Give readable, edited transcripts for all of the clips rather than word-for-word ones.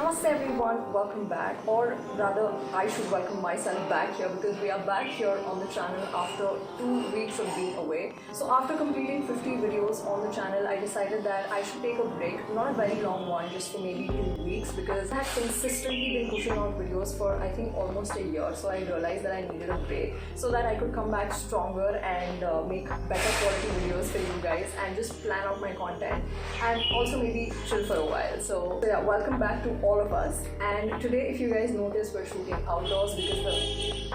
Namaste everyone, welcome back, or rather I should welcome myself back here because we are back here on the channel after 2 weeks of being away. So after completing 50 videos on the channel, I decided that I should take a break, not a very long one, just for maybe 2 weeks, because I had consistently been pushing out videos for I think almost a year. So I realized that I needed a break so that I could come back stronger and make better quality videos for you guys and just plan out my content and also maybe chill for a while. So yeah, welcome back to all of us. And today, if you guys notice, we're shooting outdoors because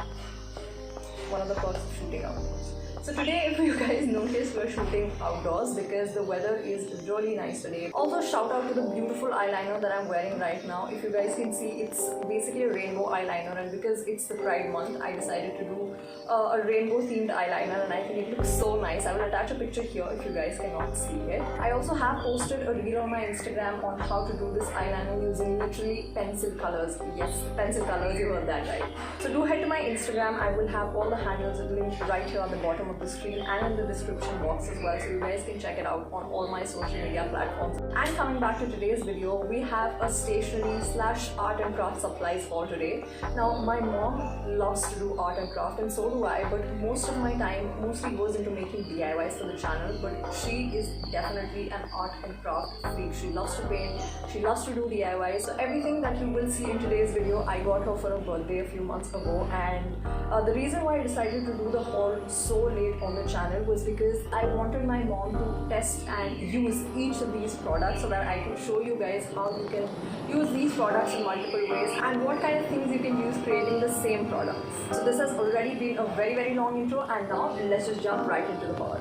one of the perks of shooting outdoors. So today, if you guys notice, we're shooting outdoors because the weather is really nice today. Also, shout out to the beautiful eyeliner that I'm wearing right now. If you guys can see, it's basically a rainbow eyeliner, and because it's the Pride month, I decided to do a rainbow themed eyeliner, and I think it looks so nice. I will attach a picture here if you guys cannot see it. I also have posted a reel on my Instagram on how to do this eyeliner using literally pencil colors. Yes, pencil colors, you heard that right. So do head to my Instagram. I will have all the handles linked right here on the bottom of the screen and in the description box as well, so you guys can check it out on all my social media platforms. And coming back to today's video, we have a stationery / art and craft supplies for today. Now my mom loves to do art and craft, and so do I, but most of my time mostly goes into making DIYs for the channel. But she is definitely an art and craft freak. She loves to paint, she loves to do DIYs. So everything that you will see in today's video, I got her for her birthday a few months ago, and the reason why I decided to do the haul so late on the channel was because I wanted my mom to test and use each of these products so that I could show you guys how you can use these products in multiple ways and what kind of things you can use creating the same products. So this has already been a very long intro, and now let's just jump right into the haul.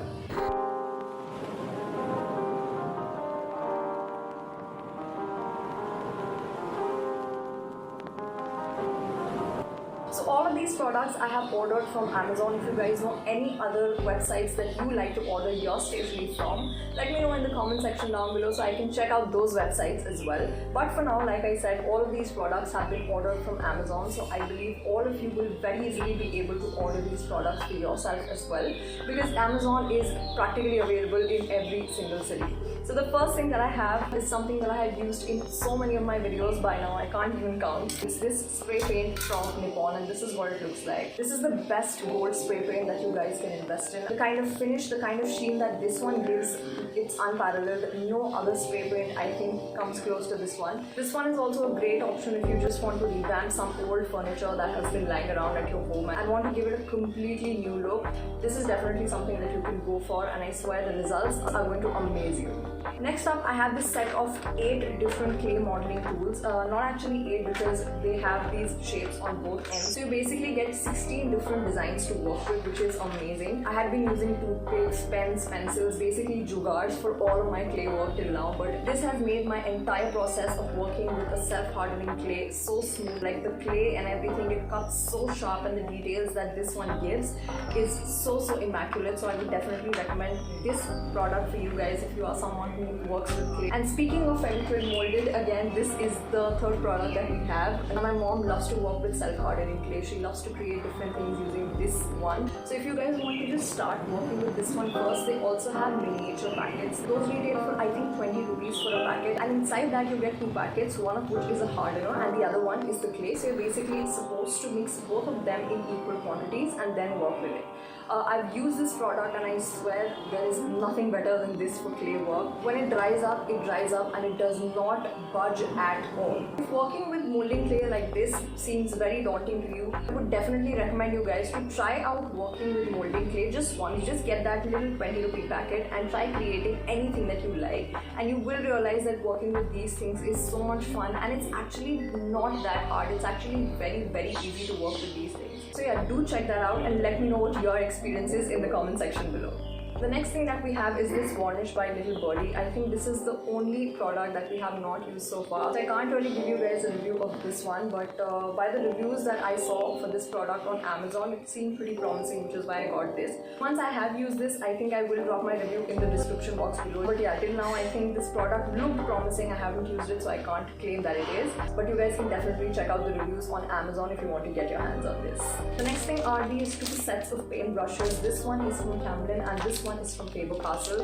So all of these products I have ordered from Amazon. If you guys know any other websites that you like to order your stationery from, let me know in the comment section down below so I can check out those websites as well. But for now, like I said, all of these products have been ordered from Amazon, so I believe all of you will very easily be able to order these products for yourself as well, because Amazon is practically available in every single city. So the first thing that I have is something that I have used in so many of my videos by now, I can't even count. It's this spray paint from Nippon, and this is what it looks like. This is the best gold spray paint that you guys can invest in. The kind of finish, the kind of sheen that this one gives, it's unparalleled. No other spray paint I think comes close to this one. This one is also a great option if you just want to revamp some old furniture that has been lying around at your home and want to give it a completely new look. This is definitely something that you can go for, and I swear the results are going to amaze you. Next up, I have this set of 8 different clay modeling tools. Not actually 8 because they have these shapes on both ends. So you basically get 16 different designs to work with, which is amazing. I had been using toothpicks, pens, pencils, basically jugars for all of my clay work till now, but this has made my entire process of working with a self-hardening clay so smooth. Like the clay and everything, it cuts so sharp, and the details that this one gives is so immaculate. So I would definitely recommend this product for you guys if you are someone who works with clay. And speaking of Fevikwik molded, again, this is the third product that we have. And my mom loves to work with self-hardening clay. She loves to create different things using this one. So if you guys want to just start working with this one first, they also have miniature packets. Those retail for I think 20 rupees for a packet, and inside that you get 2 packets, one of which is a hardener and the other one is the clay. So you're basically supposed to mix both of them in equal quantities and then work with it. I've used this product, and I swear there is nothing better than this for clay work. When it dries up and it does not budge at all. If working with molding clay like this seems very daunting to you, I would definitely recommend you guys to try out working with molding clay just once. Just get that little 20 rupee packet and try creating anything that you like, and you will realize that working with these things is so much fun, and it's actually not that hard. It's actually very easy to work with these things. So yeah, do check that out and let me know what your experience is in the comment section below. The next thing that we have is this varnish by Little Birdie. I think this is the only product that we have not used so far. So I can't really give you guys a review of this one, but by the reviews that I saw for this product on Amazon, it seemed pretty promising, which is why I got this. Once I have used this, I think I will drop my review in the description box below. But yeah, till now I think this product looked promising. I haven't used it, so I can't claim that it is. But you guys can definitely check out the reviews on Amazon if you want to get your hands on this. The next thing are these 2 sets of paint brushes. This one is from Camlin and this one one is from Faber-Castell.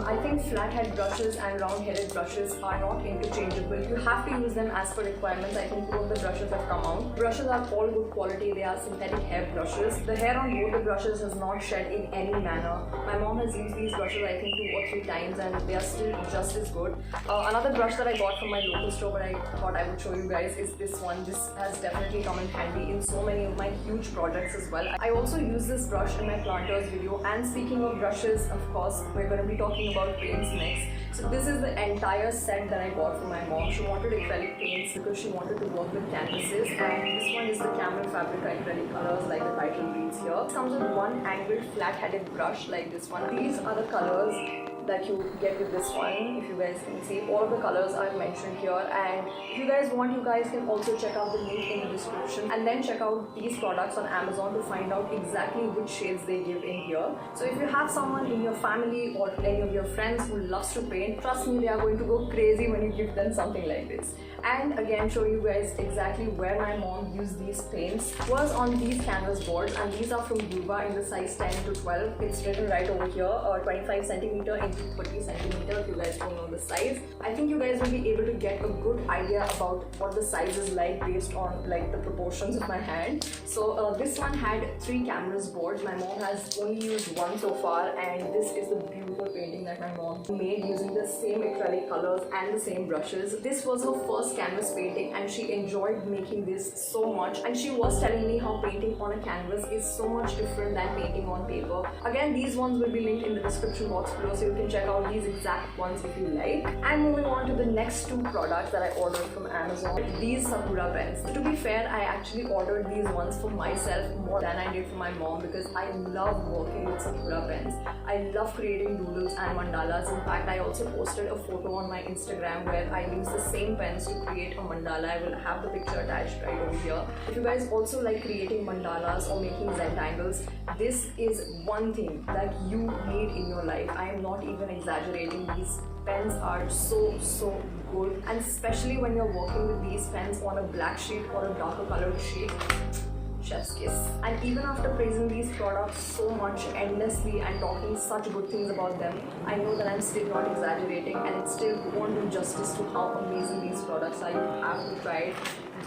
I think flathead brushes and round-headed brushes are not interchangeable. You have to use them as per requirements. I think two of the brushes have come out. Brushes are all good quality. They are synthetic hair brushes. The hair on both the brushes has not shed in any manner. My mom has used these brushes I think 2 or 3 times and they are still just as good. Another brush that I got from my local store but I thought I would show you guys is this one. This has definitely come in handy in so many of my huge projects as well. I also use this brush in my planters video, and speaking of brushes, of course, we're going to be talking about paints next. So this is the entire set that I got from my mom. She wanted acrylic paints because she wanted to work with canvases, and this one is the Camel Fabric acrylic colors like the title reads here. It comes with one angled flat-headed brush like this one. These are the colors that you get with this one. If you guys can see, all of the colors are mentioned here, and if you guys want, you guys can also check out the link in the description and then check out these products on Amazon to find out exactly which shades they give in here. So if you have someone in your family or any of your friends who loves to paint, trust me, they are going to go crazy when you give them something like this. And again, show you guys exactly where my mom used these paints was on these canvas boards, and these are from Yuva in the size 10 to 12. It's written right over here, 25 centimeter into 30 centimeter. If you guys don't know the size, I think you guys will be able to get a good idea about what the size is like based on like the proportions of my hand. So this one had 3 canvas boards. My mom has only used one so far, and this is the beautiful painting that my mom made using the same acrylic colors and the same brushes. This was her first canvas painting and she enjoyed making this so much, and she was telling me how painting on a canvas is so much different than painting on paper. Again, these ones will be linked in the description box below, so you can check out these exact ones if you like. And moving on to the next 2 products that I ordered from Amazon, these Sakura pens. To be fair, I actually ordered these ones for myself more than I did for my mom because I love working with Sakura pens. I love creating doodles and mandalas. In fact, I also posted a photo on my Instagram where I use the same pens to create a mandala. I will have the picture attached right over here. If you guys also like creating mandalas or making Zentangles, this is one thing that you need in your life. I am not even exaggerating. These pens are so good, and especially when you're working with these pens on a black sheet or a darker colored sheet, chef's kiss. And even after praising these products so much endlessly and talking such good things about them, I know that I'm still not exaggerating, and it still won't do justice to how amazing these products are. You have to try it.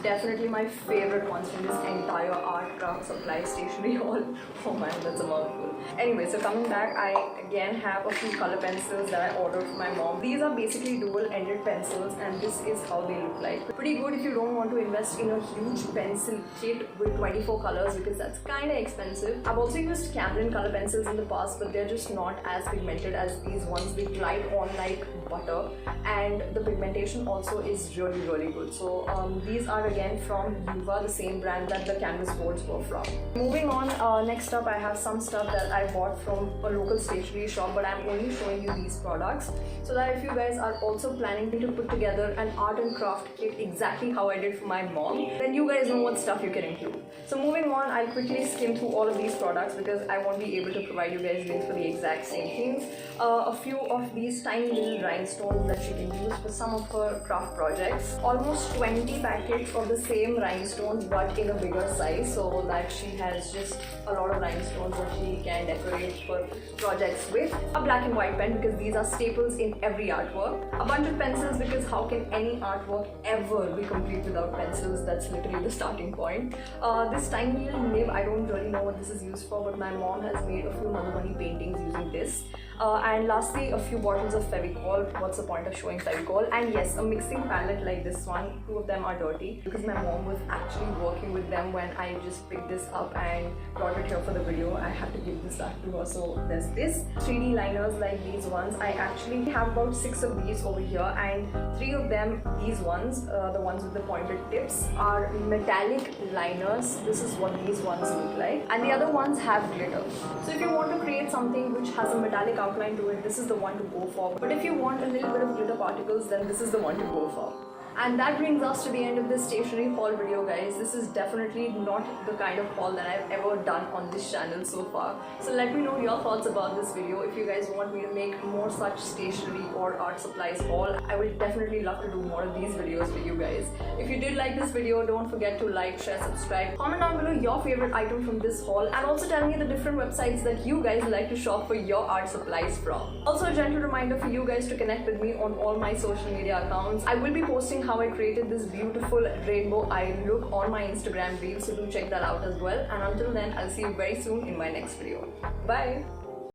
Definitely my favorite ones from this entire art craft supply stationery haul. Oh man, that's a mouthful. Anyway, so coming back, I again have a few color pencils that I ordered for my mom. These are basically dual-ended pencils, and this is how they look like. Pretty good if you don't want to invest in a huge pencil kit with 24 colors because that's kind of expensive. I've also used Camlin color pencils in the past, but they're just not as pigmented as these ones. They glide on like butter, and the pigmentation also is really good. So these are again from Yuva, the same brand that the canvas boards were from. Moving on, next up I have some stuff that I bought from a local stationery shop, but I'm only showing you these products so that if you guys are also planning to put together an art and craft kit exactly how I did for my mom, then you guys know what stuff you can include. So moving on, I'll quickly skim through all of these products because I won't be able to provide you guys links for the exact same things. A few of these tiny little rhinestones that she can use for some of her craft projects. Almost 20 packets of the same rhinestones but in a bigger size, so that she has just a lot of rhinestones that she can decorate for projects with. A black and white pen because these are staples in every artwork. A bunch of pencils because how can any artwork ever be complete without pencils? That's literally the starting point. This tiny little nib, I don't really know what this is used for, but my mom has made a few Madhubani paintings using this. And lastly, a few bottles of Fevicol. What's the point of showing Fevicol? And yes, a mixing palette like this one. 2 of them are dirty because my mom was actually working with them when I just picked this up and brought it here for the video. I have to give this back to her. So there's this 3D liners like these ones. I actually have about 6 of these over here, and 3 of them, these ones, the ones with the pointed tips, are metallic liners. This is what these ones look like, and the other ones have glitter. So if you want to create something which has a metallic outline to it, this is the one to go for. But if you want a little bit of glitter particles, then this is the one to go for. And that brings us to the end of this stationery haul video, guys. This is definitely not the kind of haul that I've ever done on this channel so far. So let me know your thoughts about this video. If you guys want me to make more such stationery or art supplies haul, I would definitely love to do more of these videos for you guys. If you you did like this video, don't forget to like, share, subscribe. Comment down below your favorite item from this haul and also tell me the different websites that you guys like to shop for your art supplies from. Also a gentle reminder for you guys to connect with me on all my social media accounts. I will be posting how I created this beautiful rainbow eye look on my Instagram reel, so do check that out as well. And until then, I'll see you very soon in my next video. Bye!